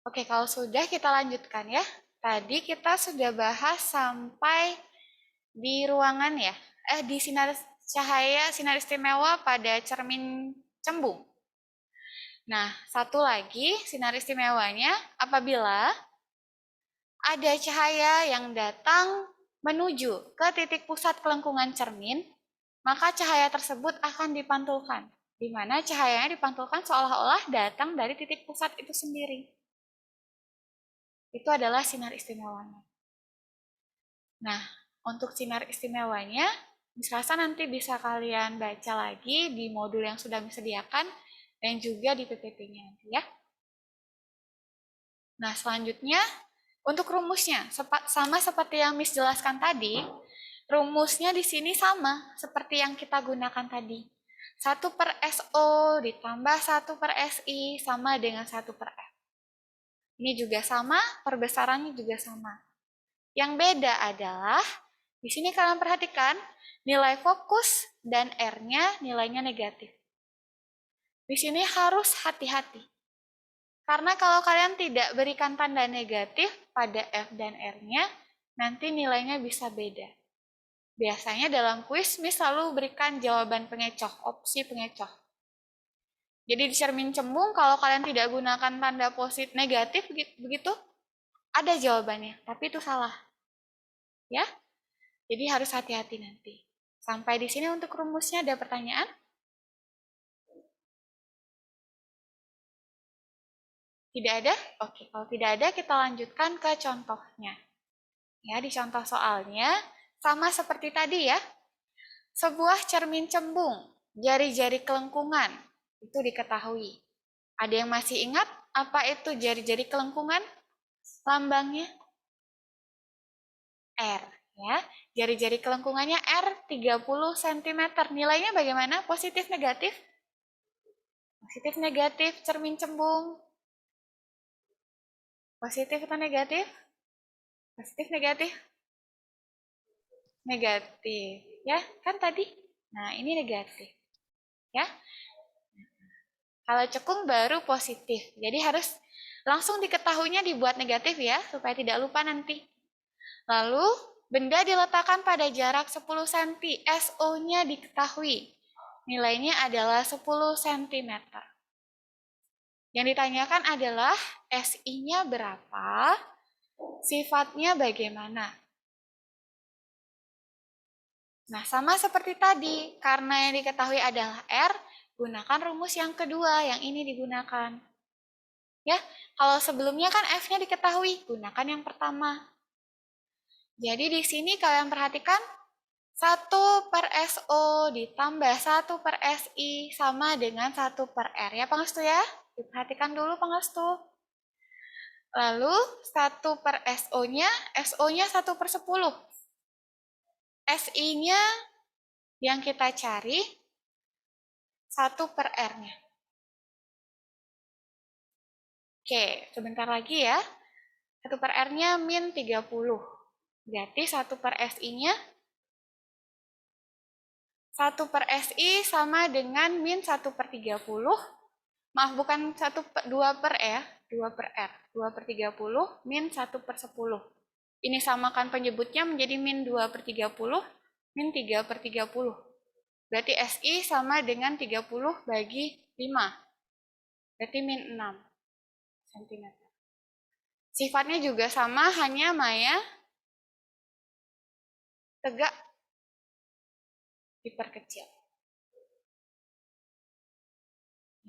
Oke, kalau sudah kita lanjutkan ya. Tadi kita sudah bahas sampai di ruangan ya. Di sinar cahaya, sinar istimewa pada cermin cembung. Nah, satu lagi sinar istimewanya apabila ada cahaya yang datang menuju ke titik pusat kelengkungan cermin, maka cahaya tersebut akan dipantulkan. Di mana cahayanya dipantulkan seolah-olah datang dari titik pusat itu sendiri. Itu adalah sinar istimewanya. Nah, untuk sinar istimewanya, Miss Rasa nanti bisa kalian baca lagi di modul yang sudah disediakan dan juga di PPT-nya nanti ya. Nah, selanjutnya untuk rumusnya, sama seperti yang Miss jelaskan tadi, rumusnya di sini sama seperti yang kita gunakan tadi. 1/SO ditambah 1/SI sama dengan 1/F. Ini juga sama, perbesarannya juga sama. Yang beda adalah, di sini kalian perhatikan, nilai fokus dan R-nya nilainya negatif. Di sini harus hati-hati. Karena kalau kalian tidak berikan tanda negatif pada F dan R-nya, nanti nilainya bisa beda. Biasanya dalam kuis, Miss selalu berikan jawaban pengecoh, opsi pengecoh. Jadi di cermin cembung, kalau kalian tidak gunakan tanda positif negatif, begitu, ada jawabannya, tapi itu salah. Ya, jadi harus hati-hati nanti. Sampai di sini untuk rumusnya ada pertanyaan? Tidak ada? Oke, kalau tidak ada kita lanjutkan ke contohnya. Ya, di contoh soalnya sama seperti tadi ya. Sebuah cermin cembung, jari-jari kelengkungan, itu diketahui. Ada yang masih ingat apa itu jari-jari kelengkungan? Lambangnya R. Ya, jari-jari kelengkungannya R 30 cm. Nilainya bagaimana? Positif, negatif? Positif, negatif, cermin cembung. Positif atau negatif? Positif, negatif? Negatif. Ya, kan tadi? Nah, ini negatif. Ya. Kalau cekung baru positif. Jadi harus langsung diketahuinya dibuat negatif ya, supaya tidak lupa nanti. Lalu, benda diletakkan pada jarak 10 cm. SO-nya diketahui. Nilainya adalah 10 cm. Yang ditanyakan adalah SI-nya berapa, sifatnya bagaimana. Nah, sama seperti tadi, karena yang diketahui adalah R, gunakan rumus yang kedua, yang ini digunakan. Ya, kalau sebelumnya kan F-nya diketahui, gunakan yang pertama. Jadi di sini kalian perhatikan, 1/SO ditambah 1/SI sama dengan 1/R. Ya, Pangestu ya? Diperhatikan dulu, Pangestu. Lalu, 1/SO-nya, SO-nya 1/10. SI-nya yang kita cari 1/R-nya. Oke, sebentar lagi ya. 1/R-nya min 30. Berarti 1/SI-nya 1/SI sama dengan min 1/30. Maaf, bukan 2/R ya. 2/R. 2/30 min 1/10. Ini samakan penyebutnya menjadi min 2/30 min 3/30. Berarti SI sama dengan 30 bagi 5. Berarti min 6 cm. Sifatnya juga sama, hanya Maya tegak diperkecil.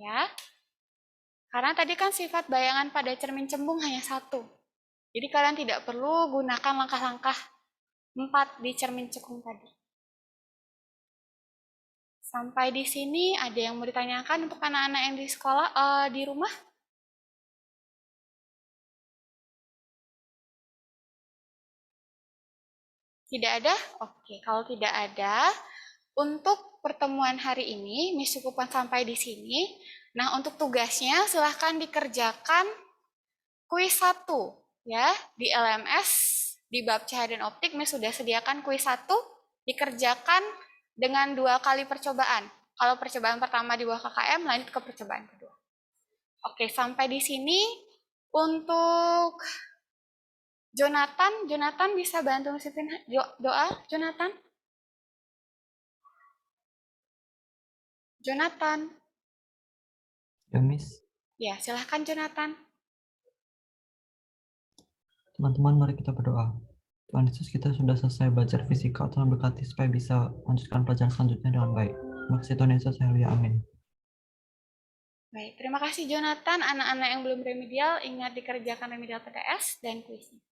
Ya. Karena tadi kan sifat bayangan pada cermin cembung hanya satu. Jadi kalian tidak perlu gunakan langkah-langkah 4 di cermin cekung tadi. Sampai di sini ada yang mau ditanyakan untuk anak-anak yang di sekolah, di rumah? Tidak ada? Oke, kalau tidak ada, untuk pertemuan hari ini, Miss cukupkan sampai di sini. Nah, untuk tugasnya silahkan dikerjakan kuis 1. Ya, di LMS, di bab cahaya dan optik, Miss sudah sediakan kuis 1, dikerjakan dengan 2 kali percobaan. Kalau percobaan pertama di bawah KKM, lanjut ke percobaan kedua. Oke, sampai di sini Untuk Jonathan bisa bantu ngesipin doa, Jonathan? Jonathan. Ya, Miss. Ya, silahkan Jonathan. Teman-teman, mari kita berdoa. Tuhan Yesus, kita sudah selesai belajar fisika. Tuhan berkati supaya bisa melanjutkan pelajaran selanjutnya dengan baik. Terima kasih Tuhan Yesus. Haleluya. Amin. Baik, terima kasih Jonathan. Anak-anak yang belum remedial, ingat dikerjakan remedial PTS dan kuisnya.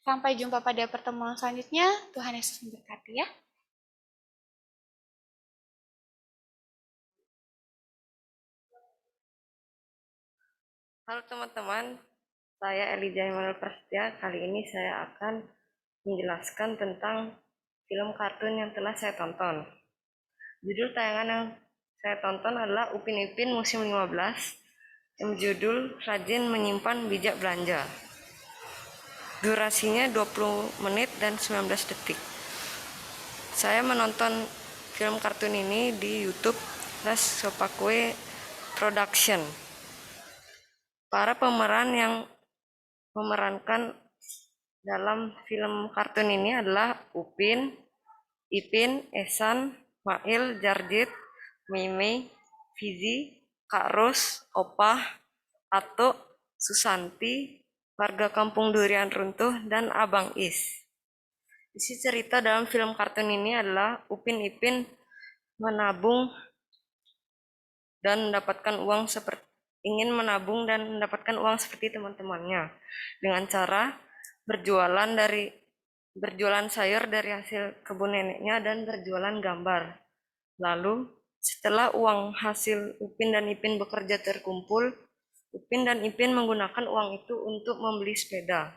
Sampai jumpa pada pertemuan selanjutnya. Tuhan Yesus memberkati ya. Halo teman-teman, saya Elijah Emanuel Prasetya. Kali ini saya akan menjelaskan tentang film kartun yang telah saya tonton. Judul tayangan yang saya tonton adalah Upin Ipin musim 15 yang berjudul Rajin Menyimpan Bijak Belanja. Durasinya 20 menit dan 19 detik. Saya menonton film kartun ini di YouTube Ras Sopakue Production. Para pemeran yang memerankan dalam film kartun ini adalah Upin, Ipin, Esan, Mail, Jarjit, Mimi, Fizi, Kak Ros, Opah, Ato, Susanti, warga kampung Durian Runtuh, dan Abang Is. Isi cerita dalam film kartun ini adalah Upin Ipin menabung dan mendapatkan uang ingin menabung dan mendapatkan uang seperti teman-temannya dengan cara berjualan sayur dari hasil kebun neneknya dan berjualan gambar. Lalu setelah uang hasil Upin dan Ipin bekerja terkumpul, Upin dan Ipin menggunakan uang itu untuk membeli sepeda.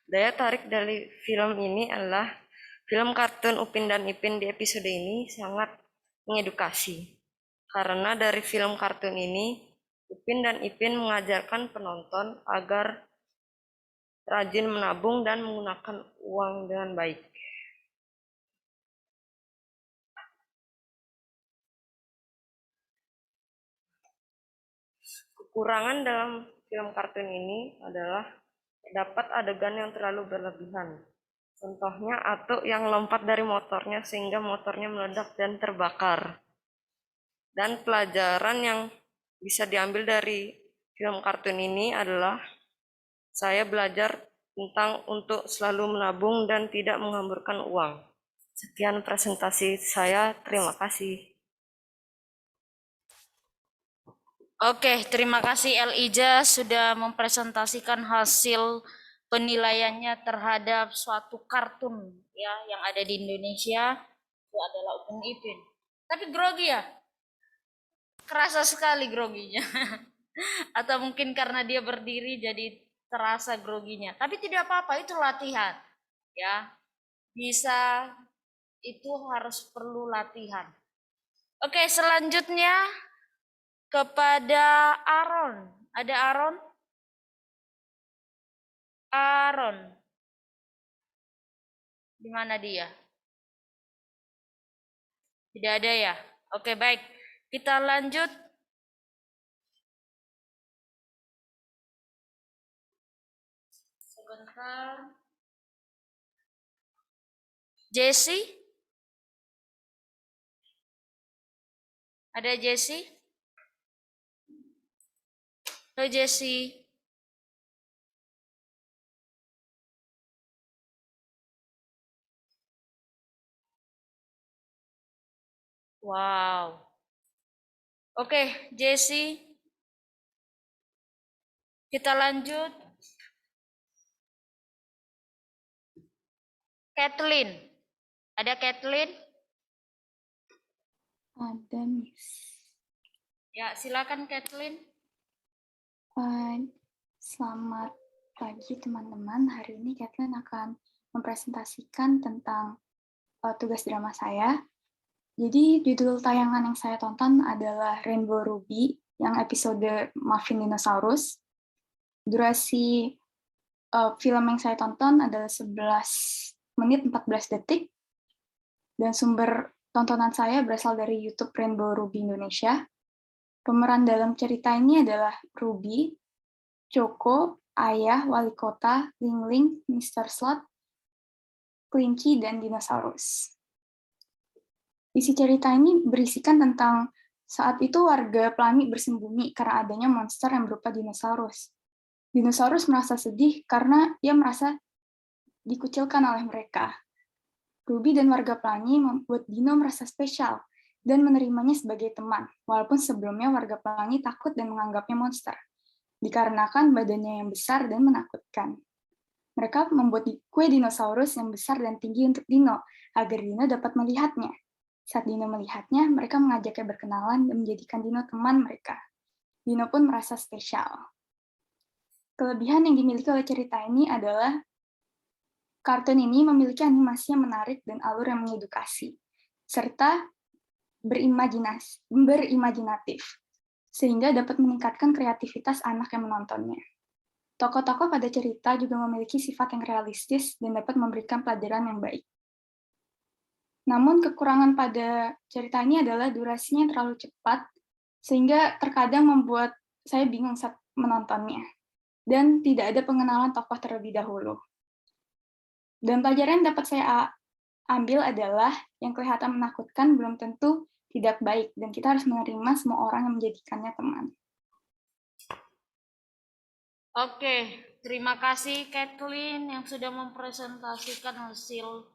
Daya tarik dari film ini adalah film kartun Upin dan Ipin di episode ini sangat mengedukasi. Karena dari film kartun ini, Upin dan Ipin mengajarkan penonton agar rajin menabung dan menggunakan uang dengan baik. Kekurangan dalam film kartun ini adalah terdapat adegan yang terlalu berlebihan. Contohnya Atuk yang lompat dari motornya sehingga motornya meledak dan terbakar. Dan pelajaran yang bisa diambil dari film kartun ini adalah saya belajar tentang untuk selalu menabung dan tidak menghamburkan uang. Sekian presentasi saya, terima kasih. Oke, terima kasih Elijah sudah mempresentasikan hasil penilaiannya terhadap suatu kartun ya yang ada di Indonesia. Itu adalah Upin Ipin. Tapi grogi ya? Kerasa sekali groginya. Atau mungkin karena dia berdiri jadi terasa groginya. Tapi tidak apa-apa, itu latihan. Ya. Bisa, itu harus perlu latihan. Oke, selanjutnya kepada Aaron. Ada Aaron? Aaron. Di mana dia? Tidak ada ya? Oke, baik. Kita lanjut. Sebentar. Jesse? Ada Jesse? Halo Jesse. Wow. Oke, Jesse. Kita lanjut. Kathleen. Ada Kathleen? Ada, Miss. Ya, silakan Kathleen. Selamat pagi teman-teman. Hari ini Kathleen akan mempresentasikan tentang tugas drama saya. Jadi judul tayangan yang saya tonton adalah Rainbow Ruby yang episode Muffin Dinosaurus. Durasi film yang saya tonton adalah 11 menit 14 detik. Dan sumber tontonan saya berasal dari YouTube Rainbow Ruby Indonesia. Pemeran dalam cerita ini adalah Ruby, Choco, Ayah, Wali Kota, Ling Ling, Mr. Slot, Kelinci, dan Dinosaurus. Isi cerita ini berisikan tentang saat itu warga pelangi bersembunyi karena adanya monster yang berupa dinosaurus. Dinosaurus merasa sedih karena ia merasa dikucilkan oleh mereka. Ruby dan warga pelangi membuat Dino merasa spesial dan menerimanya sebagai teman, walaupun sebelumnya warga pelangi takut dan menganggapnya monster, dikarenakan badannya yang besar dan menakutkan. Mereka membuat kue dinosaurus yang besar dan tinggi untuk Dino, agar Dino dapat melihatnya. Saat Dino melihatnya, mereka mengajaknya berkenalan dan menjadikan Dino teman mereka. Dino pun merasa spesial. Kelebihan yang dimiliki oleh cerita ini adalah kartun ini memiliki animasi yang menarik dan alur yang mengedukasi, serta berimajinatif, sehingga dapat meningkatkan kreativitas anak yang menontonnya. Tokoh-tokoh pada cerita juga memiliki sifat yang realistis dan dapat memberikan pelajaran yang baik. Namun kekurangan pada cerita ini adalah durasinya yang terlalu cepat, sehingga terkadang membuat saya bingung saat menontonnya, dan tidak ada pengenalan tokoh terlebih dahulu. Dan pelajaran yang dapat saya ambil adalah yang kelihatan menakutkan belum tentu tidak baik, dan kita harus menerima semua orang yang menjadikannya teman. Oke, terima kasih Kathleen yang sudah mempresentasikan hasil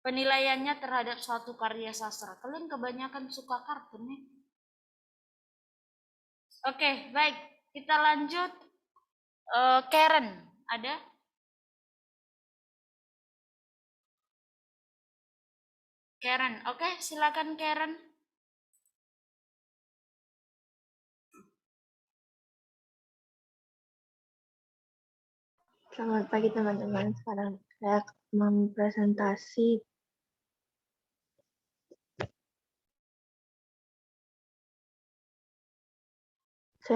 penilaiannya terhadap suatu karya sastra. Kalian kebanyakan suka kartun ya? Oke, baik. Kita lanjut. Karen, ada? Karen, oke, silakan Karen. Selamat pagi teman-teman. Sekarang saya mempresentasi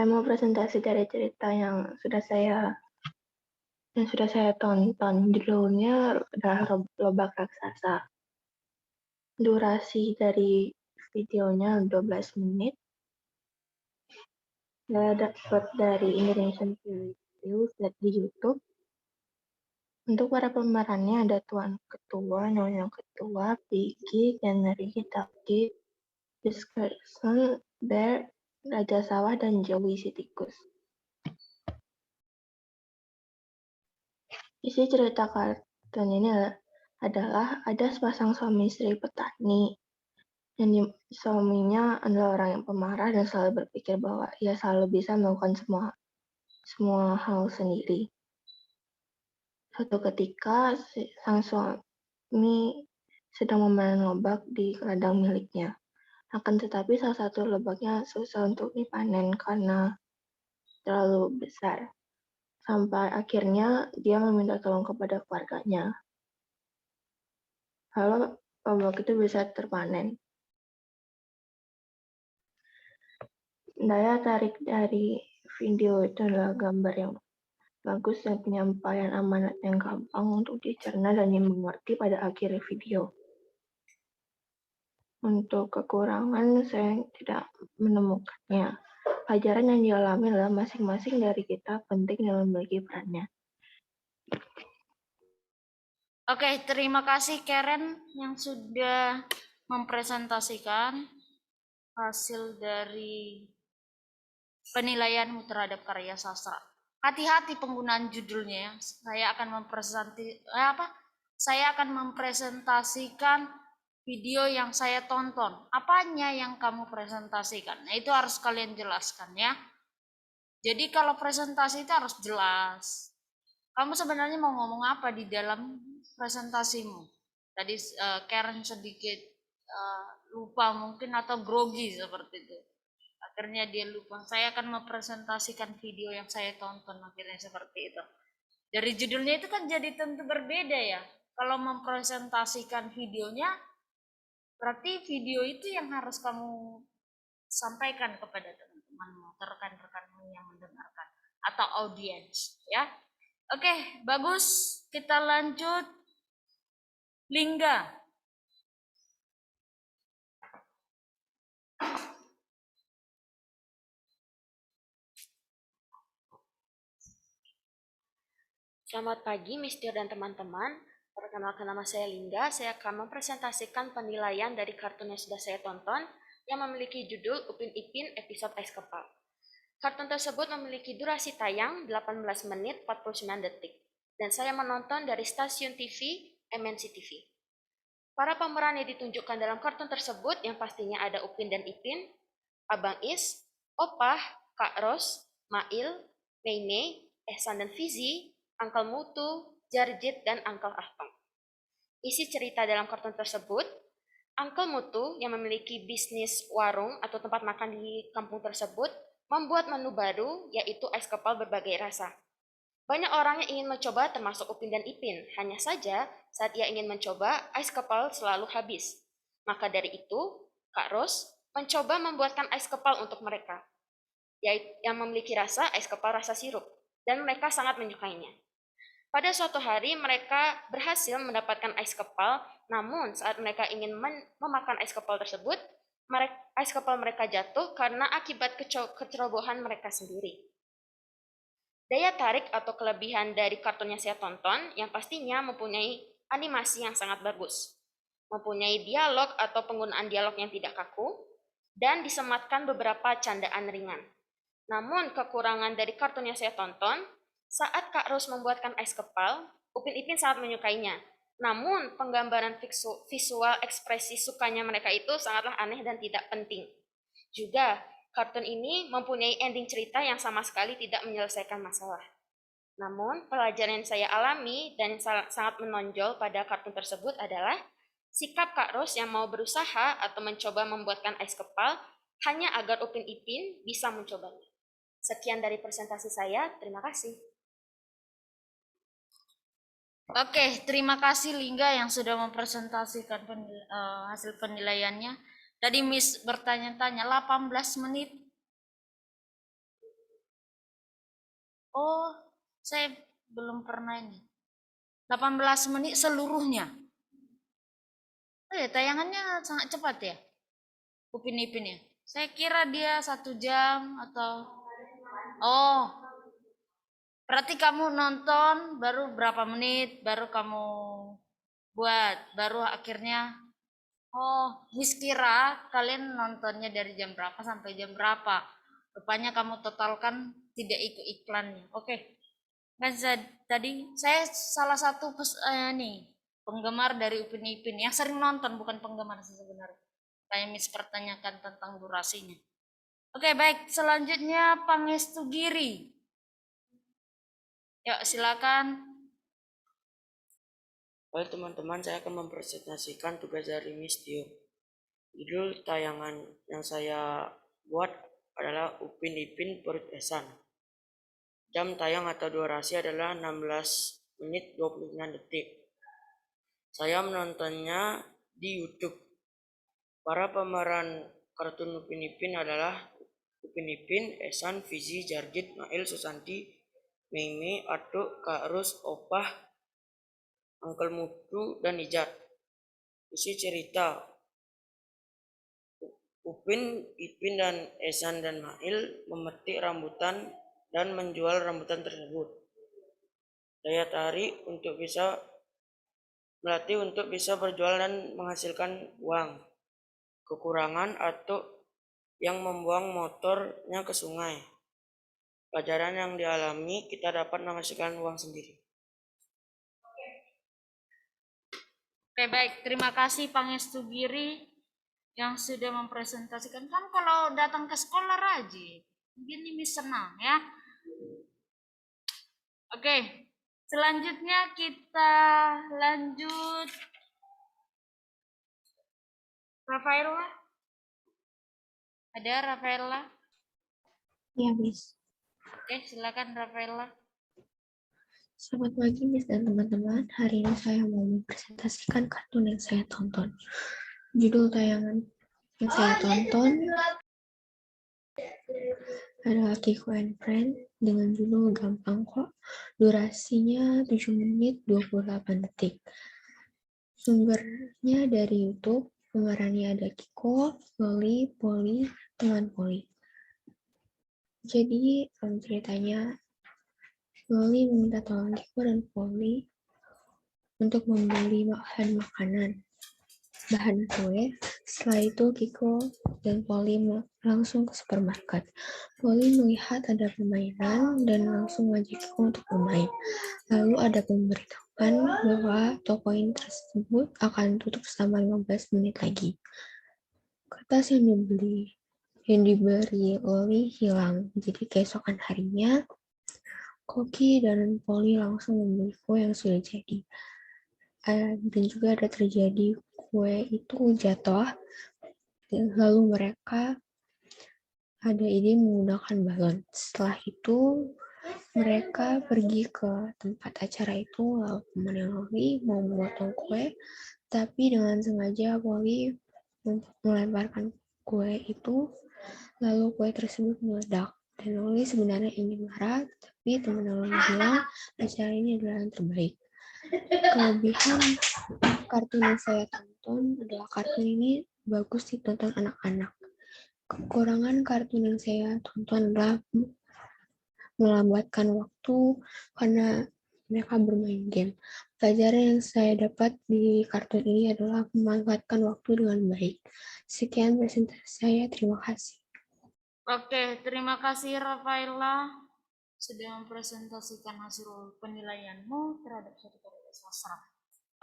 mau presentasi dari cerita yang sudah saya tonton. Judulnya adalah Lobak Raksasa. Durasi dari videonya 12 menit. Saya dapat dari Indonesian Reviews di YouTube. Untuk para pemerannya ada Tuan Ketua, Nyonya Ketua, Piggy, Henry, Taki, Discretion, Bear, Raja Sawah, dan Joey si tikus. Isi cerita kartun ini adalah ada sepasang suami istri petani. Dan suaminya adalah orang yang pemarah dan selalu berpikir bahwa ia selalu bisa melakukan semua hal sendiri. Suatu ketika sang suami sedang memanen lobak di ladang miliknya. Akan tetapi salah satu lobaknya susah untuk dipanen karena terlalu besar. Sampai akhirnya dia meminta tolong kepada keluarganya. Lalu lobak itu bisa terpanen. Daya tarik dari video itu adalah gambar yang bagus dan penyampaian amanat yang gampang untuk dicerna dan dimengerti pada akhir video. Untuk kekurangan saya tidak menemukannya. Pelajaran yang dialami adalah masing-masing dari kita penting dalam memiliki perannya. Oke, terima kasih Karen yang sudah mempresentasikan hasil dari penilaianmu terhadap karya sastra. Hati-hati penggunaan judulnya ya. Saya akan mempresentasikan video yang saya tonton. Apanya yang kamu presentasikan? Nah, itu harus kalian jelaskan ya. Jadi kalau presentasi itu harus jelas. Kamu sebenarnya mau ngomong apa di dalam presentasimu? Tadi Karen sedikit lupa mungkin atau grogi seperti itu. Akhirnya dia lupa. Saya akan mempresentasikan video yang saya tonton akhirnya seperti itu. Dari judulnya itu kan jadi tentu berbeda ya. Kalau mempresentasikan videonya, berarti video itu yang harus kamu sampaikan kepada teman-temanmu, rekan-rekanmu yang mendengarkan atau audiens ya. Oke, bagus. Kita lanjut. Lingga. Selamat pagi, Miss Dio dan teman-teman. Perkenalkan, nama saya Linda. Saya akan mempresentasikan penilaian dari kartun yang sudah saya tonton yang memiliki judul Upin Ipin episode Ais Kepal. Kartun tersebut memiliki durasi tayang 18 menit 49 detik. Dan saya menonton dari stasiun TV MNC TV. Para pemeran yang ditunjukkan dalam kartun tersebut yang pastinya ada Upin dan Ipin, Abang Is, Opah, Kak Ros, Mail, Mei, Ehsan dan Fizi, Uncle Mutu, Jarjit, dan Uncle Ahtong. Isi cerita dalam kartun tersebut, Uncle Mutu yang memiliki bisnis warung atau tempat makan di kampung tersebut membuat menu baru, yaitu ais kepal berbagai rasa. Banyak orang yang ingin mencoba termasuk Upin dan Ipin, hanya saja saat ia ingin mencoba, ais kepal selalu habis. Maka dari itu, Kak Ros mencoba membuatkan ais kepal untuk mereka, yaitu yang memiliki rasa ais kepal rasa sirup, dan mereka sangat menyukainya. Pada suatu hari mereka berhasil mendapatkan ais kepal, namun saat mereka ingin memakan ais kepal tersebut, ais kepal mereka jatuh karena akibat kecerobohan mereka sendiri. Daya tarik atau kelebihan dari kartun yang saya tonton yang pastinya mempunyai animasi yang sangat bagus, mempunyai dialog atau penggunaan dialog yang tidak kaku, dan disematkan beberapa candaan ringan. Namun kekurangan dari kartun yang saya tonton, saat Kak Ros membuatkan ais kepal, Upin Ipin sangat menyukainya. Namun penggambaran visual ekspresi sukanya mereka itu sangatlah aneh dan tidak penting. Juga, kartun ini mempunyai ending cerita yang sama sekali tidak menyelesaikan masalah. Namun, pelajaran yang saya alami dan sangat menonjol pada kartun tersebut adalah sikap Kak Ros yang mau berusaha atau mencoba membuatkan ais kepal hanya agar Upin Ipin bisa mencobanya. Sekian dari presentasi saya, terima kasih. Oke, terima kasih Lingga yang sudah mempresentasikan hasil penilaiannya. Tadi Miss bertanya-tanya 18 menit. Oh, saya belum pernah ini. 18 menit seluruhnya. Oh ya, tayangannya sangat cepat ya? Upin Ipin ya? Saya kira dia 1 jam atau... Oh, berarti kamu nonton baru berapa menit, baru kamu buat, baru akhirnya... Oh, Miss kira kalian nontonnya dari jam berapa sampai jam berapa. Rupanya kamu totalkan tidak ikut iklannya. Oke. Kan tadi saya salah satu penggemar dari Upin Ipin yang sering nonton, bukan penggemar sih sebenarnya. Kayak Miss pertanyakan tentang durasinya. Oke, baik. Selanjutnya Pangestu Giri. Yuk, silakan. Halo teman-teman, saya akan mempresentasikan tugas dari Miss Dio. Judul tayangan yang saya buat adalah Upin Ipin Perut Ehsan. Jam tayang atau durasi adalah 16 menit 29 detik. Saya menontonnya di YouTube. Para pemeran kartun Upin Ipin adalah Upin Ipin, Ehsan, Fizi, Jarjit, Mail, Susanti, Mei, Atuk, Kak Ros, Opah, Uncle Mutu, dan Ijat. Isi cerita, Upin Ipin dan Ehsan dan Mail memetik rambutan dan menjual rambutan tersebut. Daya tarik melatih untuk bisa berjual dan menghasilkan uang. Kekurangan atau yang membuang motornya ke sungai. Pelajaran yang dialami, kita dapat menghasilkan uang sendiri. Oke, baik. Terima kasih Pangestu Giri yang sudah mempresentasikan. Kan kalau datang ke sekolah rajin, mungkin ini senang ya. Oke, selanjutnya kita lanjut. Rafaela? Ada Rafaela? Ya, Miss. Oke, silakan Rafaela. Selamat pagi, Miss dan teman-teman. Hari ini saya mau mempresentasikan kartun yang saya tonton. Judul tayangan yang saya tonton adalah Kiko and Friend dengan judul Gampang Kok. Durasinya 7 menit 28 detik. Sumbernya dari YouTube. Pemerannya ada Kiko, Loli, Poli, teman Poli. Jadi ceritanya Loli meminta tolong Kiko dan Polly untuk membeli bahan makanan, bahan kue. Setelah itu Kiko dan Polly langsung ke supermarket. Polly melihat ada permainan dan langsung mengajak Kiko untuk bermain. Lalu ada pemberitahuan bahwa toko ini tersebut akan tutup selama 15 menit lagi. Kertas yang diberi Loli hilang. Jadi keesokan harinya Koki dan Polly langsung membeli kue yang sudah jadi. Dan juga ada terjadi kue itu jatuh. Lalu mereka ada ide menggunakan balon. Setelah itu mereka pergi ke tempat acara itu, lalu temannya Loli mau memotong kue, tapi dengan sengaja Polly melemparkan kue itu, lalu kue tersebut meledak. Dan Loli sebenarnya ingin marah, tapi teman Loli bilang acara ini adalah yang terbaik. Kelebihan kartun yang saya tonton adalah kartun ini bagus ditonton anak-anak. Kekurangan kartun yang saya tonton adalah melambatkan waktu karena mereka bermain game. Pelajaran yang saya dapat di kartun ini adalah memanfaatkan waktu dengan baik. Sekian presentasi saya, terima kasih. Oke, terima kasih Rafaela sudah mempresentasikan hasil penilaianmu terhadap suatu karya sastra.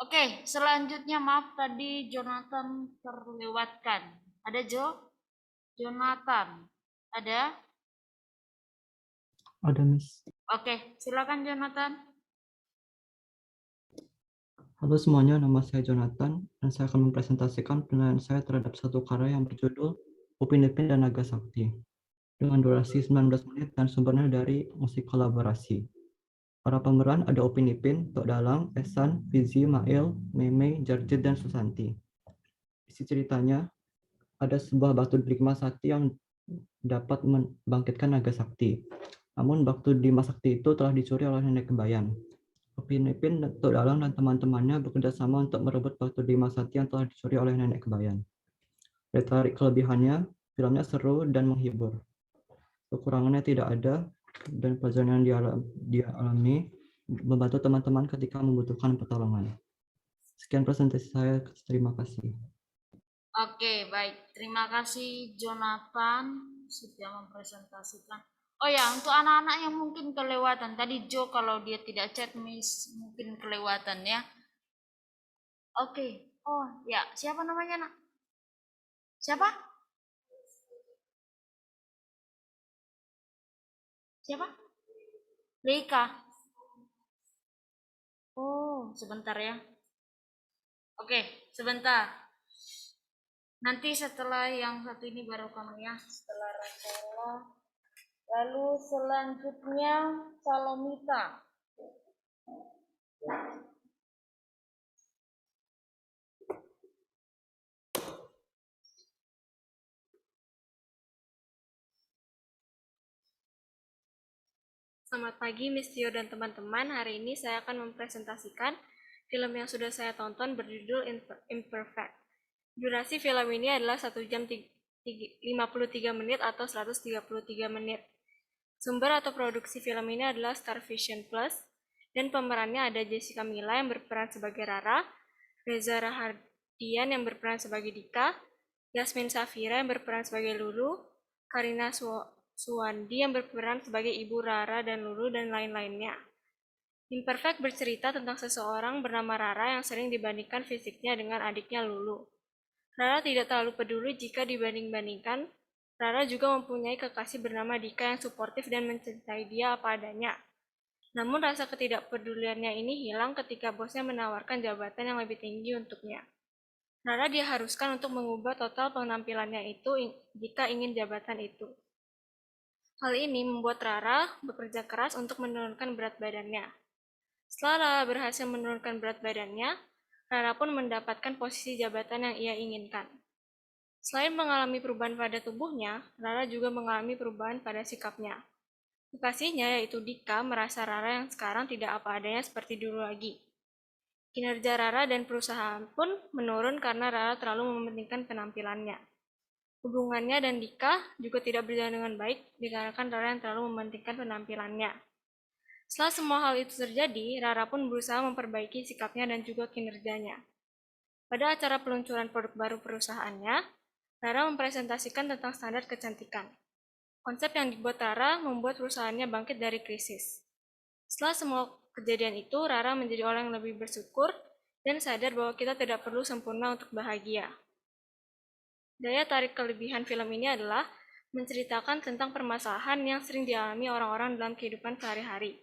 Oke, selanjutnya maaf tadi Jonathan terlewatkan. Ada Jonathan? Ada? Ada, Miss. Oke, silakan Jonathan. Halo semuanya, nama saya Jonathan, dan saya akan mempresentasikan penilaian saya terhadap satu karya yang berjudul Upin Ipin dan Naga Sakti, dengan durasi 19 menit dan sumbernya dari musik kolaborasi. Para pemeran ada Upin Ipin, Tok Dalang, Esan, Fizi, Mail, Meme, Jarjit, dan Susanti. Isi ceritanya, ada sebuah batu Brigma Sakti yang dapat membangkitkan naga sakti. Namun batu Bima Sakti itu telah dicuri oleh nenek kembayan. Upin Ipin, Tok Dalang, dan teman-temannya bekerja sama untuk merebut batu Bima Sakti yang telah dicuri oleh nenek kembayan. Dari tarik kelebihannya, filmnya seru dan menghibur. Kekurangannya tidak ada, dan pelajaran yang dia alami membantu teman-teman ketika membutuhkan pertolongan. Sekian presentasi saya, terima kasih. Oke, baik. Terima kasih Jonathan sudah mempresentasikan. Oh ya, untuk anak-anak yang mungkin kelewatan. Tadi Jo kalau dia tidak chat Miss mungkin kelewatan ya. Oke. Oh ya, siapa namanya nak? Siapa? Siapa? Leika. Oh, sebentar ya. Oke, sebentar. Nanti setelah yang satu ini baru kamu ya, setelah Rafaela. Lalu selanjutnya Salomita. Selamat pagi Miss Tio dan teman-teman. Hari ini saya akan mempresentasikan film yang sudah saya tonton berjudul Imperfect. Durasi film ini adalah 1 jam 53 menit atau 133 menit. Sumber atau produksi film ini adalah Star Vision Plus, dan pemerannya ada Jessica Mila yang berperan sebagai Rara, Reza Rahardian yang berperan sebagai Dika, Yasmin Safira yang berperan sebagai Lulu, Karina Suwandi yang berperan sebagai Ibu Rara dan Lulu, dan lain-lainnya. Imperfect bercerita tentang seseorang bernama Rara yang sering dibandingkan fisiknya dengan adiknya Lulu. Rara tidak terlalu peduli jika dibanding-bandingkan. Rara juga mempunyai kekasih bernama Dika yang suportif dan mencintai dia apa adanya. Namun rasa ketidakpeduliannya ini hilang ketika bosnya menawarkan jabatan yang lebih tinggi untuknya. Rara diharuskan untuk mengubah total penampilannya itu jika ingin jabatan itu. Hal ini membuat Rara bekerja keras untuk menurunkan berat badannya. Setelah Rara berhasil menurunkan berat badannya, Rara pun mendapatkan posisi jabatan yang ia inginkan. Selain mengalami perubahan pada tubuhnya, Rara juga mengalami perubahan pada sikapnya. Kekasihnya, yaitu Dika, merasa Rara yang sekarang tidak apa adanya seperti dulu lagi. Kinerja Rara dan perusahaan pun menurun karena Rara terlalu mementingkan penampilannya. Hubungannya dan Dika juga tidak berjalan dengan baik dikarenakan Rara yang terlalu mementingkan penampilannya. Setelah semua hal itu terjadi, Rara pun berusaha memperbaiki sikapnya dan juga kinerjanya. Pada acara peluncuran produk baru perusahaannya, Rara mempresentasikan tentang standar kecantikan. Konsep yang dibuat Rara membuat perusahaannya bangkit dari krisis. Setelah semua kejadian itu, Rara menjadi orang yang lebih bersyukur dan sadar bahwa kita tidak perlu sempurna untuk bahagia. Daya tarik kelebihan film ini adalah menceritakan tentang permasalahan yang sering dialami orang-orang dalam kehidupan sehari-hari.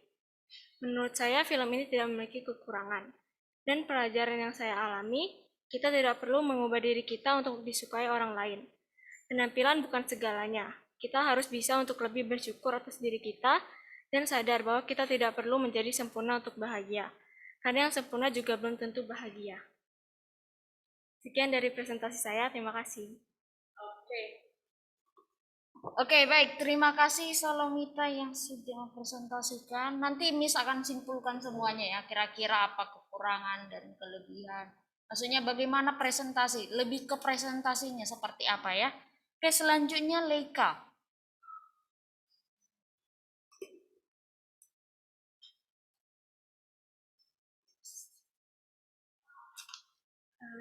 Menurut saya, film ini tidak memiliki kekurangan. Dan pelajaran yang saya alami, kita tidak perlu mengubah diri kita untuk disukai orang lain. Penampilan bukan segalanya. Kita harus bisa untuk lebih bersyukur atas diri kita dan sadar bahwa kita tidak perlu menjadi sempurna untuk bahagia. Karena yang sempurna juga belum tentu bahagia. Sekian dari presentasi saya, terima kasih. Oke, baik. Terima kasih Salomita yang sudah mempresentasikan. Nanti Miss akan simpulkan semuanya ya, kira-kira apa kekurangan dan kelebihan. Maksudnya bagaimana presentasi, lebih ke presentasinya seperti apa ya. Oke, selanjutnya Leika.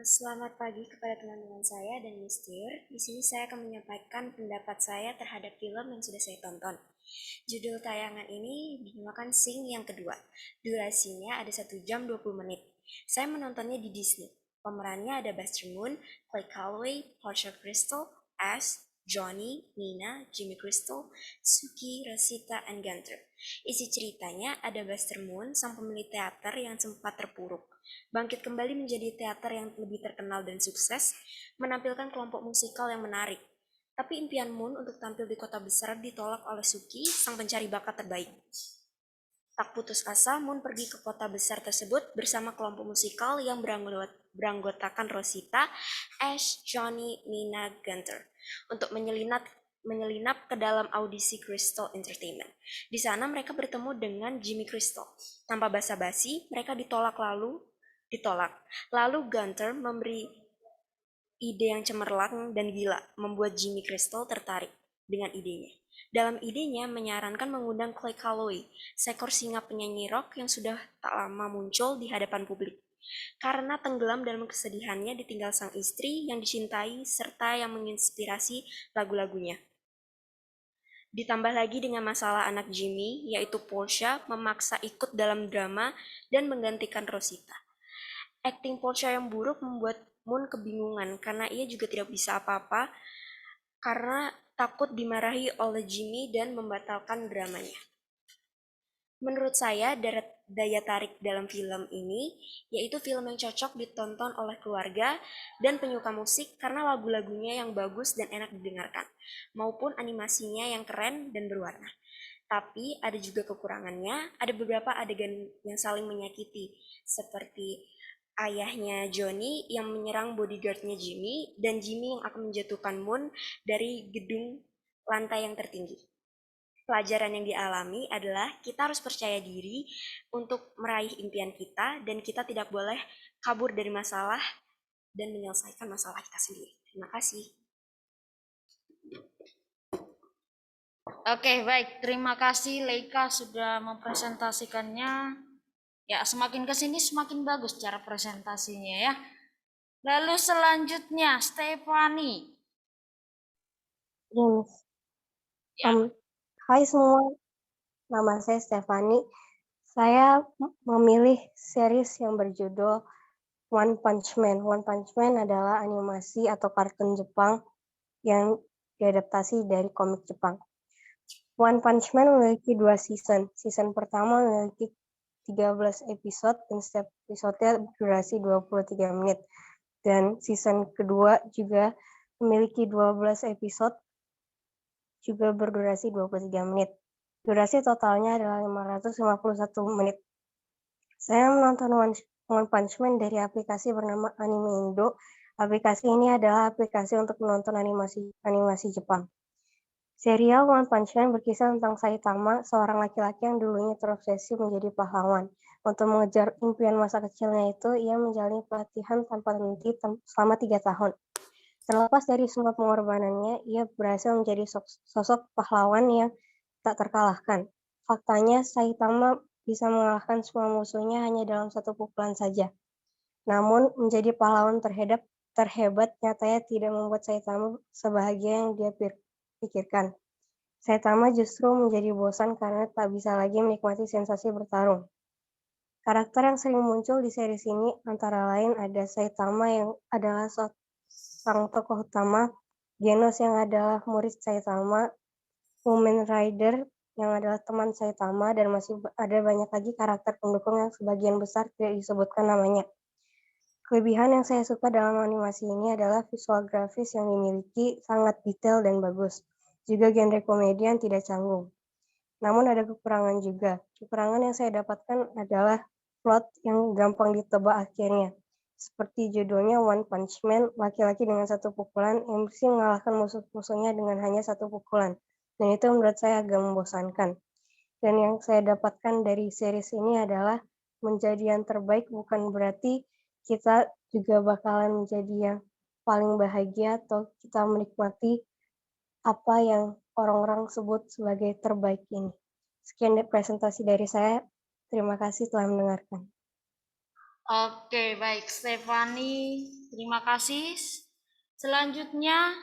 Selamat pagi kepada teman-teman saya dan Miss Tier. Di sini saya akan menyampaikan pendapat saya terhadap film yang sudah saya tonton. Judul tayangan ini dinamakan Sing yang kedua. Durasinya ada 1 jam 20 menit. Saya menontonnya di Disney. Pemerannya ada Buster Moon, Clay Calloway, Portia Crystal, Ash, Johnny, Nina, Jimmy Crystal, Suki, Rosita, and Gunter. Isi ceritanya ada Buster Moon, sang pemilik teater yang sempat terpuruk. Bangkit kembali menjadi teater yang lebih terkenal dan sukses, menampilkan kelompok musikal yang menarik. Tapi impian Moon untuk tampil di kota besar ditolak oleh Suki, sang pencari bakat terbaik. Tak putus asa, Moon pergi ke kota besar tersebut bersama kelompok musikal yang beranggotakan Rosita, Ash, Johnny, Nina, Gunter untuk menyelinap ke dalam audisi Crystal Entertainment. Di sana mereka bertemu dengan Jimmy Crystal. Tanpa basa-basi, mereka ditolak. Lalu Gunter memberi ide yang cemerlang dan gila, membuat Jimmy Crystal tertarik dengan idenya. Dalam idenya menyarankan mengundang Clay Calloway, seekor singa penyanyi rock yang sudah tak lama muncul di hadapan publik. Karena tenggelam dalam kesedihannya ditinggal sang istri yang dicintai serta yang menginspirasi lagu-lagunya. Ditambah lagi dengan masalah anak Jimmy, yaitu Portia memaksa ikut dalam drama dan menggantikan Rosita. Akting Portia yang buruk membuat Moon kebingungan karena ia juga tidak bisa apa-apa karena takut dimarahi oleh Jimmy dan membatalkan dramanya. Menurut saya, daya tarik dalam film ini yaitu film yang cocok ditonton oleh keluarga dan penyuka musik karena lagu-lagunya yang bagus dan enak didengarkan, maupun animasinya yang keren dan berwarna. Tapi ada juga kekurangannya, ada beberapa adegan yang saling menyakiti, seperti ayahnya Johnny yang menyerang bodyguardnya Jimmy, dan Jimmy yang akan menjatuhkan Moon dari gedung lantai yang tertinggi. Pelajaran yang dialami adalah kita harus percaya diri untuk meraih impian kita, dan kita tidak boleh kabur dari masalah dan menyelesaikan masalah kita sendiri. Terima kasih. Oke, baik. Terima kasih Leika sudah mempresentasikannya. Ya, semakin ke sini semakin bagus cara presentasinya ya. Lalu selanjutnya Stefani. James. Hai semua, nama saya Stefani. Saya memilih series yang berjudul One Punch Man. One Punch Man adalah animasi atau kartun Jepang yang diadaptasi dari komik Jepang. One Punch Man memiliki 2 season. Season pertama memiliki 13 episode dan setiap episodenya durasi 23 menit. Dan season kedua juga memiliki 12 episode juga berdurasi 23 menit. Durasi totalnya adalah 551 menit. Saya menonton One Punch Man dari aplikasi bernama Anime Indo. Aplikasi ini adalah aplikasi untuk menonton animasi Jepang. Serial One Punch Man berkisah tentang Saitama, seorang laki-laki yang dulunya terobsesi menjadi pahlawan. Untuk mengejar impian masa kecilnya itu, ia menjalani pelatihan tanpa henti selama 3 tahun. Terlepas dari semua pengorbanannya, ia berhasil menjadi sosok pahlawan yang tak terkalahkan. Faktanya, Saitama bisa mengalahkan semua musuhnya hanya dalam satu pukulan saja. Namun, menjadi pahlawan terhebat nyatanya tidak membuat Saitama sebahagia yang dia pikirkan. Saitama justru menjadi bosan karena tak bisa lagi menikmati sensasi bertarung. Karakter yang sering muncul di series ini antara lain ada Saitama yang adalah sang tokoh utama, Genos yang adalah murid Saitama, Mumen Rider yang adalah teman Saitama, dan masih ada banyak lagi karakter pendukung yang sebagian besar tidak disebutkan namanya. Kelebihan yang saya suka dalam animasi ini adalah visual grafis yang dimiliki sangat detail dan bagus. Juga genre komedi yang tidak canggung. Namun ada kekurangan juga. Kekurangan yang saya dapatkan adalah plot yang gampang ditebak akhirnya. Seperti judulnya One Punch Man, laki-laki dengan satu pukulan yang bisa mengalahkan musuh-musuhnya dengan hanya satu pukulan. Dan itu menurut saya agak membosankan. Dan yang saya dapatkan dari series ini adalah menjadi yang terbaik bukan berarti kita juga bakalan menjadi yang paling bahagia atau kita menikmati apa yang orang-orang sebut sebagai terbaik ini. Sekian presentasi dari saya. Terima kasih telah mendengarkan. Oke, baik Stefani, terima kasih. Selanjutnya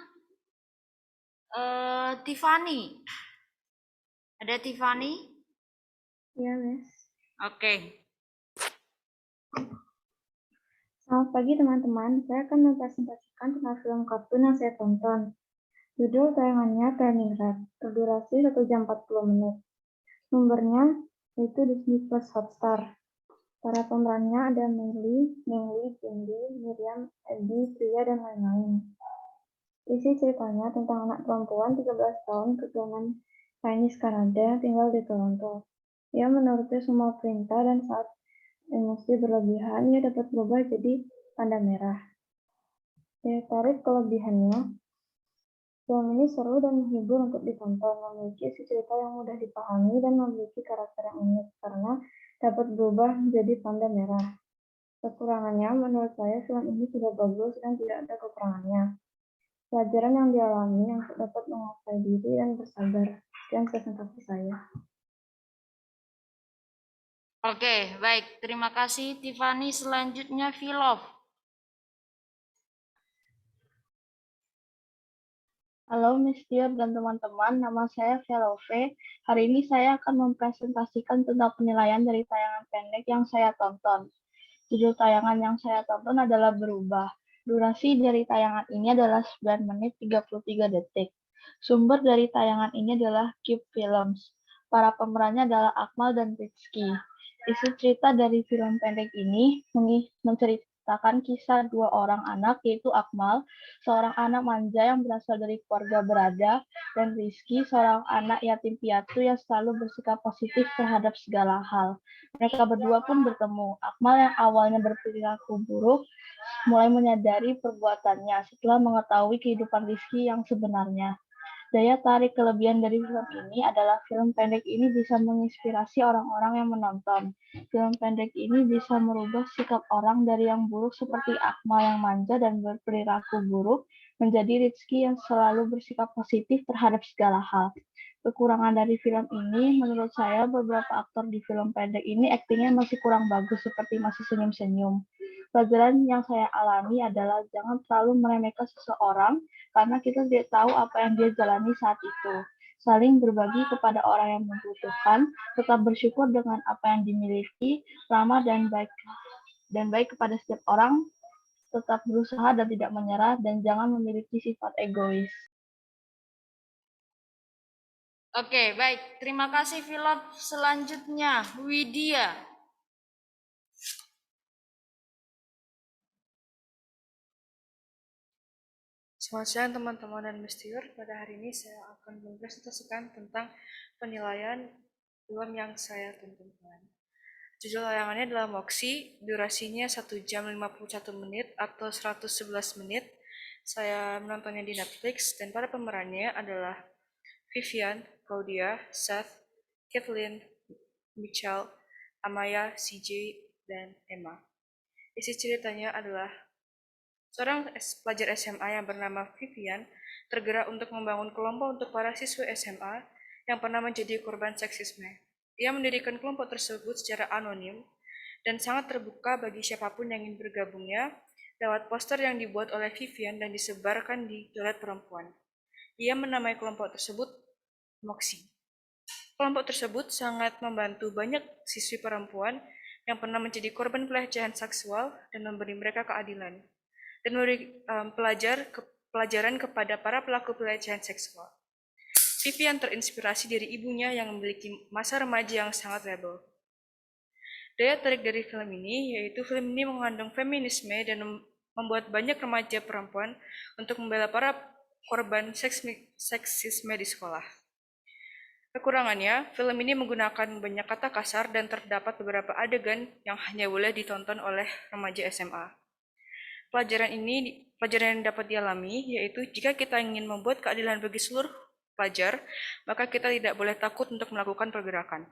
Tiffany. Ada Tiffany? Ya, Miss. Oke. Selamat pagi teman-teman, saya akan mempresentasikan tentang film kartun yang saya tonton. Judul tayangannya Turning Red, berdurasi 1 jam 40 menit. Sumbernya yaitu Disney Plus Hotstar. Para pemerannya ada Mei, Cindy, Miriam, Abby, Priya, dan lain-lain. Isi ceritanya tentang anak perempuan 13 tahun keturunan Chinese Kanada tinggal di Toronto. Ia menuruti semua perintah dan saat emosi berlebihan, ia dapat berubah jadi panda merah. Daya tarik kelebihannya, film ini seru dan menghibur untuk ditonton, memiliki isi cerita yang mudah dipahami dan memiliki karakter yang unik karena dapat berubah menjadi panda merah. Kekurangannya, menurut saya film ini sudah bagus dan tidak ada kekurangannya. Pelajaran yang dialami untuk dapat menguasai diri dan bersabar. Sekian presentasi saya. Oke, baik. Terima kasih Tiffany. Selanjutnya Vilov. Halo Miss Tiar dan teman-teman, nama saya Velove. Hari ini saya akan mempresentasikan tentang penilaian dari tayangan pendek yang saya tonton. Judul tayangan yang saya tonton adalah Berubah. Durasi dari tayangan ini adalah 9 menit 33 detik. Sumber dari tayangan ini adalah Cube Films. Para pemerannya adalah Akmal dan Rizky. Isi cerita dari film pendek ini menceritakan kisah dua orang anak, yaitu Akmal, seorang anak manja yang berasal dari keluarga berada, dan Rizky, seorang anak yatim piatu yang selalu bersikap positif terhadap segala hal. Mereka berdua pun bertemu. Akmal yang awalnya berperilaku buruk mulai menyadari perbuatannya setelah mengetahui kehidupan Rizky yang sebenarnya. Daya tarik kelebihan dari film ini adalah film pendek ini bisa menginspirasi orang-orang yang menonton. Film pendek ini bisa merubah sikap orang dari yang buruk seperti Akmal yang manja dan berperilaku buruk menjadi Rizky yang selalu bersikap positif terhadap segala hal. Kekurangan dari film ini, menurut saya beberapa aktor di film pendek ini aktingnya masih kurang bagus seperti masih senyum-senyum. Pelajaran yang saya alami adalah jangan terlalu meremehkan seseorang karena kita tidak tahu apa yang dia jalani saat itu. Saling berbagi kepada orang yang membutuhkan, tetap bersyukur dengan apa yang dimiliki, ramah dan baik kepada setiap orang, tetap berusaha dan tidak menyerah, dan jangan memiliki sifat egois. Oke, baik. Terima kasih Vilov. Selanjutnya Widya. Selamat siang teman-teman dan Miss Tiur. Pada hari ini saya akan mempresentasikan tentang penilaian film yang saya tonton. Judul tayangannya adalah Moxie, durasinya 1 jam 51 menit atau 111 menit. Saya menontonnya di Netflix dan para pemerannya adalah Vivian, Claudia, Seth, Kathleen, Michelle, Amaya, CJ, dan Emma. Isi ceritanya adalah seorang pelajar SMA yang bernama Vivian tergerak untuk membangun kelompok untuk para siswa SMA yang pernah menjadi korban seksisme. Ia mendirikan kelompok tersebut secara anonim dan sangat terbuka bagi siapapun yang ingin bergabungnya lewat poster yang dibuat oleh Vivian dan disebarkan di toilet perempuan. Ia menamai kelompok tersebut Moxie. Kelompok tersebut sangat membantu banyak siswi perempuan yang pernah menjadi korban pelecehan seksual dan memberi mereka keadilan dan memberi pelajaran kepada para pelaku pelecehan seksual. Vivian terinspirasi dari ibunya yang memiliki masa remaja yang sangat rebel. Daya tarik dari film ini yaitu film ini mengandung feminisme dan membuat banyak remaja perempuan untuk membela para korban seksisme di sekolah. Kekurangannya, film ini menggunakan banyak kata kasar dan terdapat beberapa adegan yang hanya boleh ditonton oleh remaja SMA. Pelajaran yang dapat dialami yaitu jika kita ingin membuat keadilan bagi seluruh pelajar, maka kita tidak boleh takut untuk melakukan pergerakan.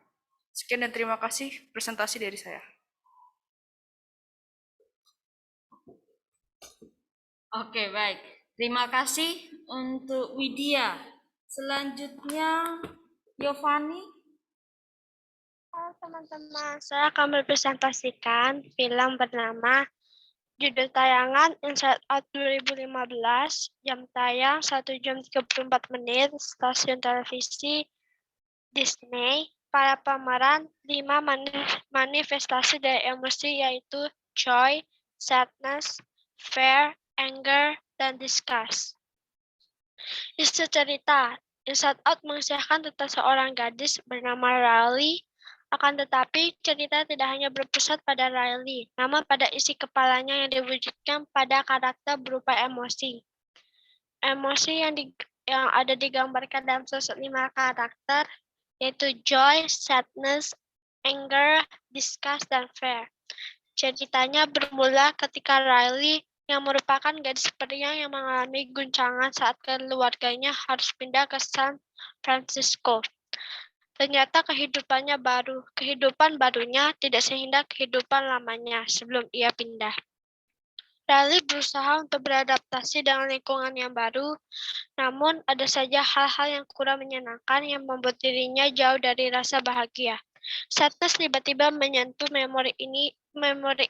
Sekian dan terima kasih presentasi dari saya. Oke, baik. Terima kasih untuk Widya. Selanjutnya, Giovanni. Halo teman-teman, saya akan mempresentasikan film bernama judul tayangan Inside Out 2015, jam tayang 1 jam 34 menit, stasiun televisi Disney. Para pemeran 5 manifestasi dari emosi yaitu joy, sadness, fear, anger, dan disgust. Isi cerita, Inside Out mengisahkan tentang seorang gadis bernama Riley. Akan tetapi, cerita tidak hanya berpusat pada Riley, namun pada isi kepalanya yang diwujudkan pada karakter berupa emosi. Emosi yang ada digambarkan dalam sosok 5 karakter, yaitu joy, sadness, anger, disgust, dan fear. Ceritanya bermula ketika Riley yang merupakan gadis pria yang mengalami guncangan saat keluarganya harus pindah ke San Francisco. Ternyata kehidupan barunya tidak seindah kehidupan lamanya sebelum ia pindah. Riley berusaha untuk beradaptasi dengan lingkungan yang baru, namun ada saja hal-hal yang kurang menyenangkan yang membuat dirinya jauh dari rasa bahagia. Sadness tiba-tiba menyentuh memori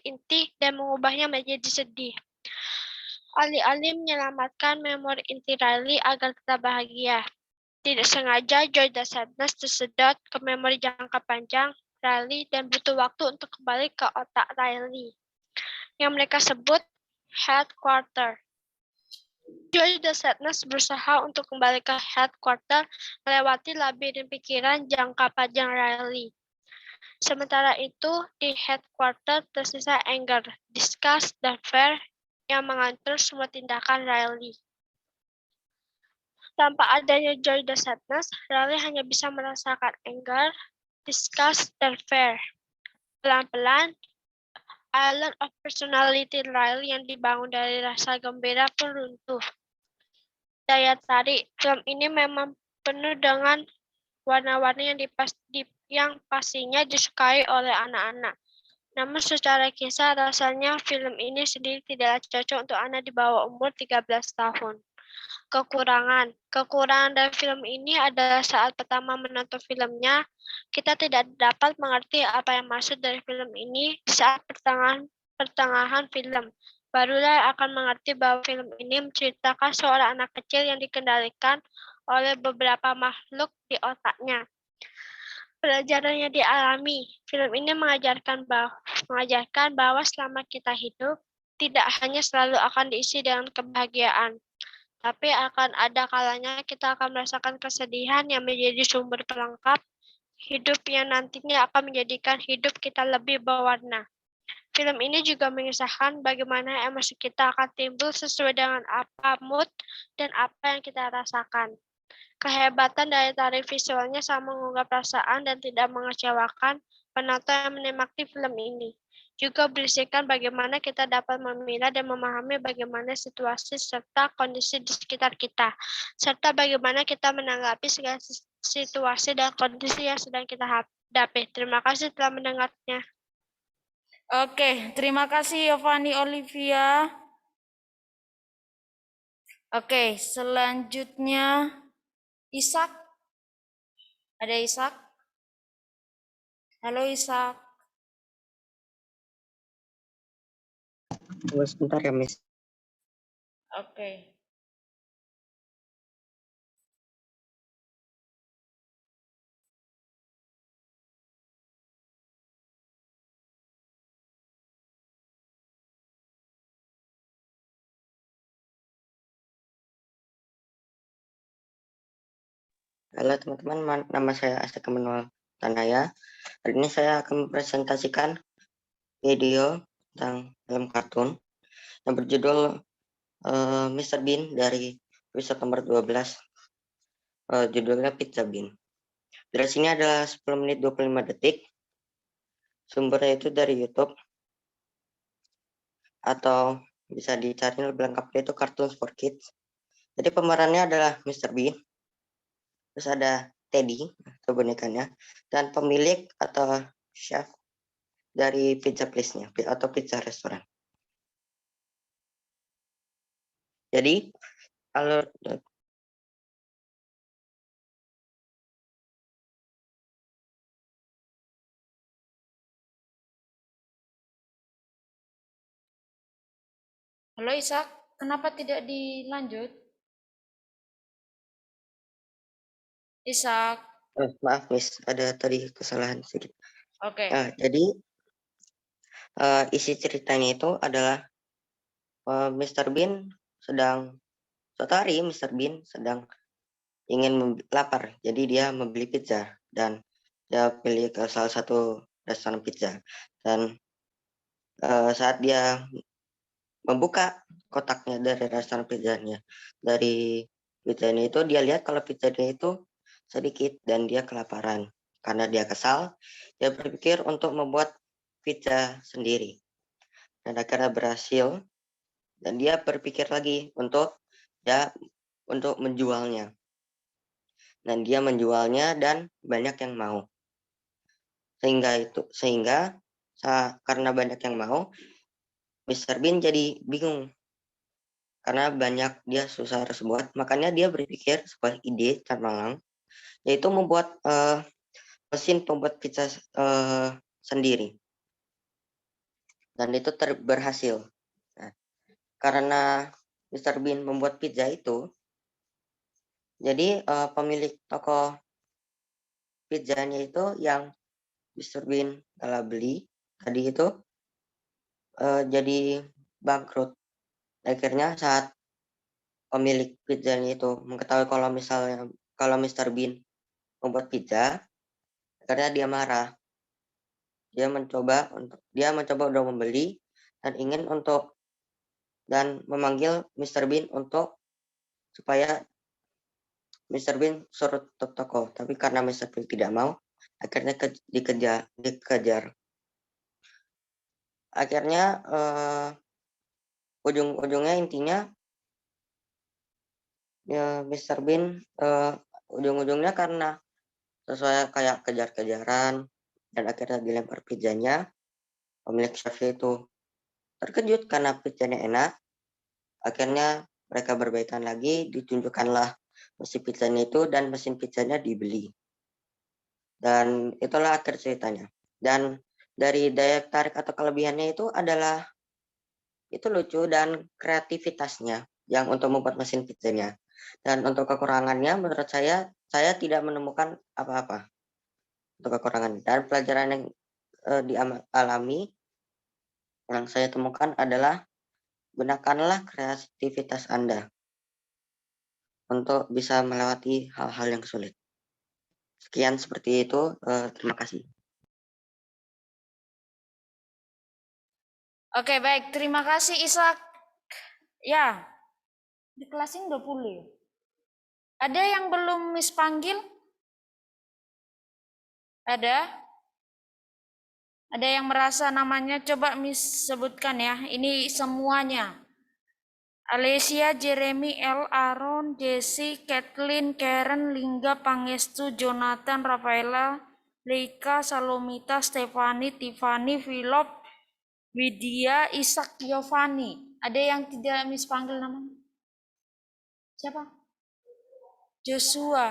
inti dan mengubahnya menjadi sedih. Alih-alih menyelamatkan memori inti Riley agar tetap bahagia, tidak sengaja joy dan sadness tersedot ke memori jangka panjang Riley dan butuh waktu untuk kembali ke otak Riley, yang mereka sebut headquarter. Joy dan sadness berusaha untuk kembali ke headquarter melewati labirin pikiran jangka panjang Riley. Sementara itu, di headquarter tersisa anger, disgust, dan fear yang mengatur semua tindakan Riley. Tanpa adanya joy dan sadness, Riley hanya bisa merasakan anger, disgust, dan fear. Pelan-pelan, island of personality Riley yang dibangun dari rasa gembira pun runtuh. Daya tarik film ini memang penuh dengan warna-warni yang pastinya disukai oleh anak-anak. Namun secara kisah rasanya film ini sendiri tidaklah cocok untuk anak di bawah umur 13 tahun. Kekurangan dari film ini adalah saat pertama menonton filmnya, kita tidak dapat mengerti apa yang maksud dari film ini. Saat pertengahan film, barulah akan mengerti bahwa film ini menceritakan seorang anak kecil yang dikendalikan oleh beberapa makhluk di otaknya. Pelajaran yang dialami, film ini mengajarkan bahwa selama kita hidup, tidak hanya selalu akan diisi dengan kebahagiaan, tapi akan ada kalanya kita akan merasakan kesedihan yang menjadi sumber pelengkap hidup yang nantinya akan menjadikan hidup kita lebih berwarna. Film ini juga mengisahkan bagaimana emosi kita akan timbul sesuai dengan apa mood dan apa yang kita rasakan. Kehebatan daya tarik visualnya sama mengungkap perasaan dan tidak mengecewakan penonton yang menikmati film ini. Juga berisikan bagaimana kita dapat memilah dan memahami bagaimana situasi serta kondisi di sekitar kita, serta bagaimana kita menanggapi segala situasi dan kondisi yang sedang kita hadapi. Terima kasih telah mendengarnya. Oke, terima kasih Giovanni Olivia. Oke, selanjutnya Ishak. Ada Ishak? Halo Ishak. Tunggu sebentar ya, Miss. Oke. Halo teman-teman, nama saya Asep Manuel Tanaya. Hari ini saya akan mempresentasikan video tentang film kartun yang berjudul Mr. Bean dari episode nomor 12. Judulnya Pizza Bean. Durasinya adalah 10 menit 25 detik. Sumbernya itu dari YouTube atau bisa dicari lebih lengkapnya itu Cartoons for Kids. Jadi pemerannya adalah Mr. Bean. Terus ada Teddy atau bonekanya, dan pemilik atau chef dari pizza place-nya atau pizza restoran. Jadi kalau Halo Ishak, kenapa tidak dilanjut? Ishak. maaf Miss, ada tadi kesalahan sedikit. Oke. Jadi isi ceritanya itu adalah Mr. Bean sedang suatu hari Mr. Bean sedang ingin lapar, jadi dia membeli pizza dan dia pilih ke salah satu restoran pizza. Dan saat dia membuka kotaknya dari restoran pizzanya, dari pizzanya itu dia lihat kalau pizzanya itu sedikit dan dia kelaparan. Karena dia kesal, dia berpikir untuk membuat pizza sendiri. Dan akhirnya berhasil, dan dia berpikir lagi untuk menjualnya. Dan dia menjualnya dan banyak yang mau. Sehingga karena banyak yang mau, Mr. Bean jadi bingung karena banyak dia susah harus buat. Makanya dia berpikir sebuah ide cemerlang, yaitu membuat mesin pembuat pizza sendiri. Dan itu berhasil. Nah, karena Mr. Bean membuat pizza itu, jadi pemilik toko pizzanya itu yang Mr. Bean telah beli tadi itu jadi bangkrut. Akhirnya saat pemilik pizzanya itu mengetahui kalau Mr. Bean membuat pizza, akhirnya dia marah. Dia mencoba untuk membeli dan memanggil Mr. Bean supaya Mr. Bean suruh tutup toko. Tapi karena Mr. Bean tidak mau, akhirnya dikejar. Akhirnya ujung-ujungnya intinya ya Mr. Bean ujung-ujungnya karena sesuai kayak kejar-kejaran dan akhirnya dilempar pizzanya. Pemilik chef itu terkejut karena pizzanya enak. Akhirnya mereka berbaikan lagi, ditunjukkanlah mesin pizzanya itu dan mesin pizzanya dibeli. Dan itulah akhir ceritanya. Dan dari daya tarik atau kelebihannya itu adalah itu lucu dan kreativitasnya yang untuk membuat mesin pizzanya. Dan untuk kekurangannya menurut saya tidak menemukan apa-apa untuk kekurangan. Dan pelajaran yang dialami yang saya temukan adalah gunakanlah kreativitas Anda untuk bisa melewati hal-hal yang sulit. Sekian seperti itu, terima kasih. Oke, baik. Terima kasih Ishak. Ya, di kelas ini 20 ya. Ada yang belum Miss panggil? Ada? Ada yang merasa namanya? Coba Miss sebutkan ya. Ini semuanya. Alicia, Jeremy, L, Aaron, Jesse, Kathleen, Karen, Lingga, Pangestu, Jonathan, Rafaela, Leika, Salomita, Stefani, Tiffany, Philip, Widya, Ishak, Giovanni. Ada yang tidak Miss panggil namanya? Siapa? Joshua.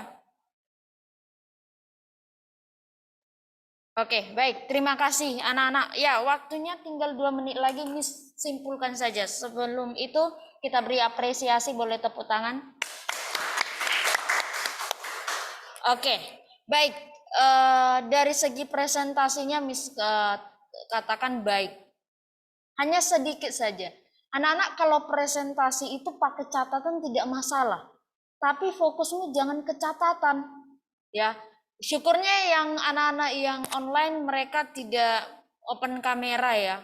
Oke, baik. Terima kasih anak-anak. Ya, waktunya tinggal 2 menit lagi. Miss simpulkan saja. Sebelum itu kita beri apresiasi, boleh tepuk tangan. Oke, baik. Dari segi presentasinya Miss katakan baik. Hanya sedikit saja. Anak-anak kalau presentasi itu pakai catatan tidak masalah. Tapi fokusmu jangan ke catatan. Ya, syukurnya yang anak-anak yang online mereka tidak open kamera ya.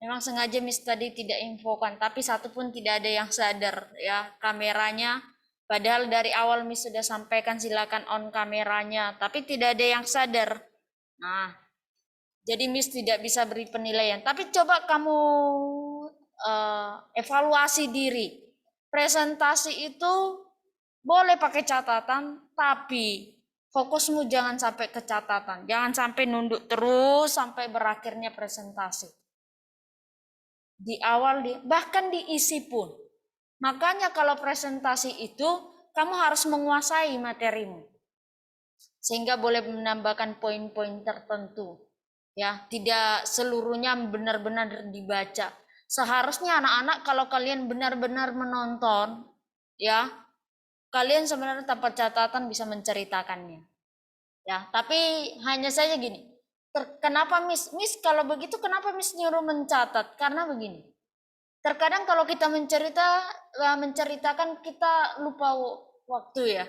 Memang sengaja Miss tadi tidak infokan, tapi satu pun tidak ada yang sadar ya kameranya. Padahal dari awal Miss sudah sampaikan silakan on kameranya, tapi tidak ada yang sadar. Nah, jadi Miss tidak bisa beri penilaian. Tapi coba kamu evaluasi diri. Presentasi itu boleh pakai catatan, tapi fokusmu jangan sampai ke catatan. Jangan sampai nunduk terus sampai berakhirnya presentasi. Di awal, bahkan diisi pun. Makanya kalau presentasi itu, kamu harus menguasai materimu. Sehingga boleh menambahkan poin-poin tertentu. Ya, tidak seluruhnya benar-benar dibaca. Seharusnya anak-anak kalau kalian benar-benar menonton, ya, kalian sebenarnya tanpa catatan bisa menceritakannya. Ya, tapi hanya saja gini. Kenapa Miss kalau begitu kenapa Miss nyuruh mencatat? Karena begini. Terkadang kalau kita menceritakan kita lupa waktu ya.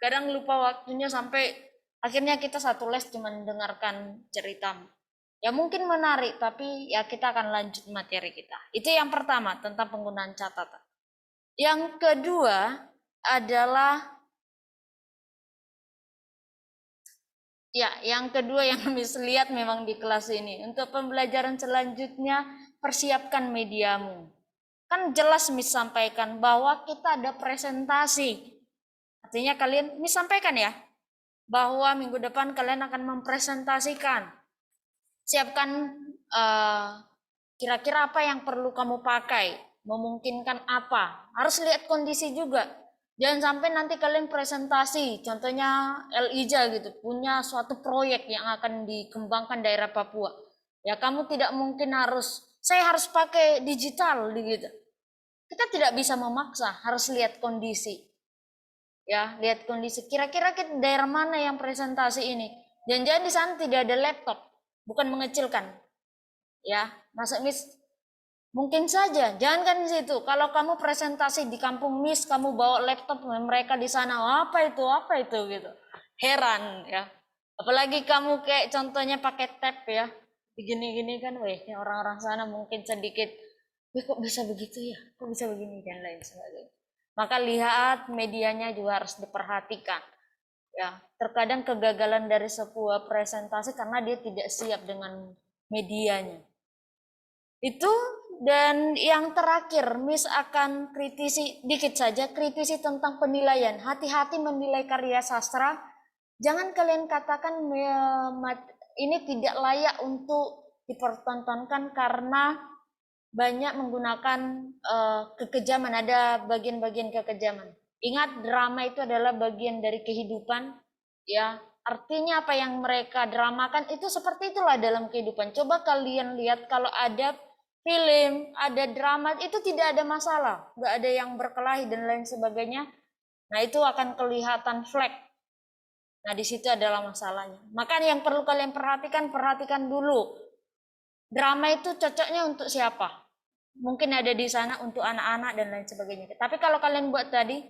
Kadang lupa waktunya sampai akhirnya kita satu les cuma mendengarkan ceritamu. Ya mungkin menarik tapi ya kita akan lanjut materi kita. Itu yang pertama tentang penggunaan catatan. Yang kedua adalah yang kedua yang Miss lihat memang di kelas ini. Untuk pembelajaran selanjutnya persiapkan mediamu. Kan jelas Miss sampaikan bahwa kita ada presentasi. Artinya kalian Miss sampaikan ya bahwa minggu depan kalian akan mempresentasikan. Siapkan kira-kira apa yang perlu kamu pakai, memungkinkan apa. Harus lihat kondisi juga. Jangan sampai nanti kalian presentasi, contohnya Elijah gitu, punya suatu proyek yang akan dikembangkan daerah Papua. Ya kamu tidak mungkin saya harus pakai digital gitu. Kita tidak bisa memaksa, harus lihat kondisi. Ya, lihat kondisi. Kira-kira daerah mana yang presentasi ini? Jangan-jangan di sana tidak ada laptop, bukan mengecilkan. Ya, masuk Miss mungkin saja, jangan kan di situ. Kalau kamu presentasi di kampung Miss, kamu bawa laptop mereka di sana, apa itu gitu. Heran ya. Apalagi kamu kayak contohnya pakai tab ya. Begini-gini kan, orang-orang sana mungkin sedikit, kok bisa begitu ya? Kok bisa begini dan lain sebagainya. Maka lihat medianya juga harus diperhatikan. Ya, terkadang kegagalan dari sebuah presentasi karena dia tidak siap dengan medianya. Itu. Dan yang terakhir, Miss akan kritisi tentang penilaian. Hati-hati menilai karya sastra. Jangan kalian katakan ini tidak layak untuk dipertontonkan karena banyak menggunakan kekejaman, ada bagian-bagian kekejaman. Ingat, drama itu adalah bagian dari kehidupan, ya. Artinya apa yang mereka dramakan itu seperti itulah dalam kehidupan. Coba kalian lihat kalau ada film, ada drama, itu tidak ada masalah. Nggak ada yang berkelahi dan lain sebagainya. Nah, itu akan kelihatan flag. Nah, di situ adalah masalahnya. Maka yang perlu kalian perhatikan dulu. Drama itu cocoknya untuk siapa? Mungkin ada di sana untuk anak-anak dan lain sebagainya. Tapi kalau kalian buat tadi,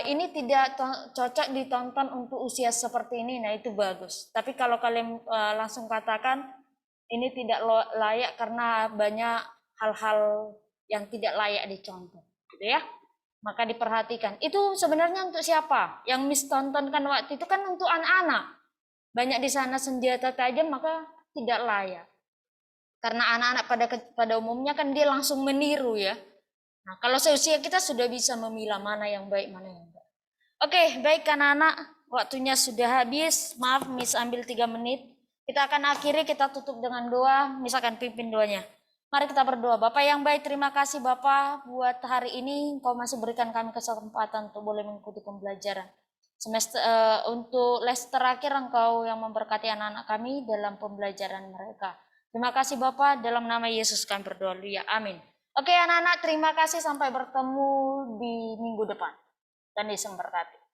ini tidak cocok ditonton untuk usia seperti ini, nah itu bagus. Tapi kalau kalian langsung katakan, ini tidak layak karena banyak hal-hal yang tidak layak dicontoh, gitu ya. Maka diperhatikan. Itu sebenarnya untuk siapa? Yang Miss tontonkan waktu itu kan untuk anak-anak. Banyak di sana senjata tajam, maka tidak layak. Karena anak-anak pada umumnya kan dia langsung meniru ya. Nah, kalau seusia kita sudah bisa memilah mana yang baik, mana yang enggak. Oke, baik anak-anak. Waktunya sudah habis. Maaf, Miss ambil 3 menit. Kita akan akhiri, kita tutup dengan doa, misalkan pimpin doanya. Mari kita berdoa. Bapak yang baik, terima kasih Bapak buat hari ini. Engkau masih berikan kami kesempatan untuk boleh mengikuti pembelajaran. Untuk les terakhir Engkau yang memberkati anak-anak kami dalam pembelajaran mereka. Terima kasih Bapak, dalam nama Yesus kami berdoa. Ya, amin. Oke anak-anak, terima kasih, sampai bertemu di minggu depan. Dan Yesus memberkati.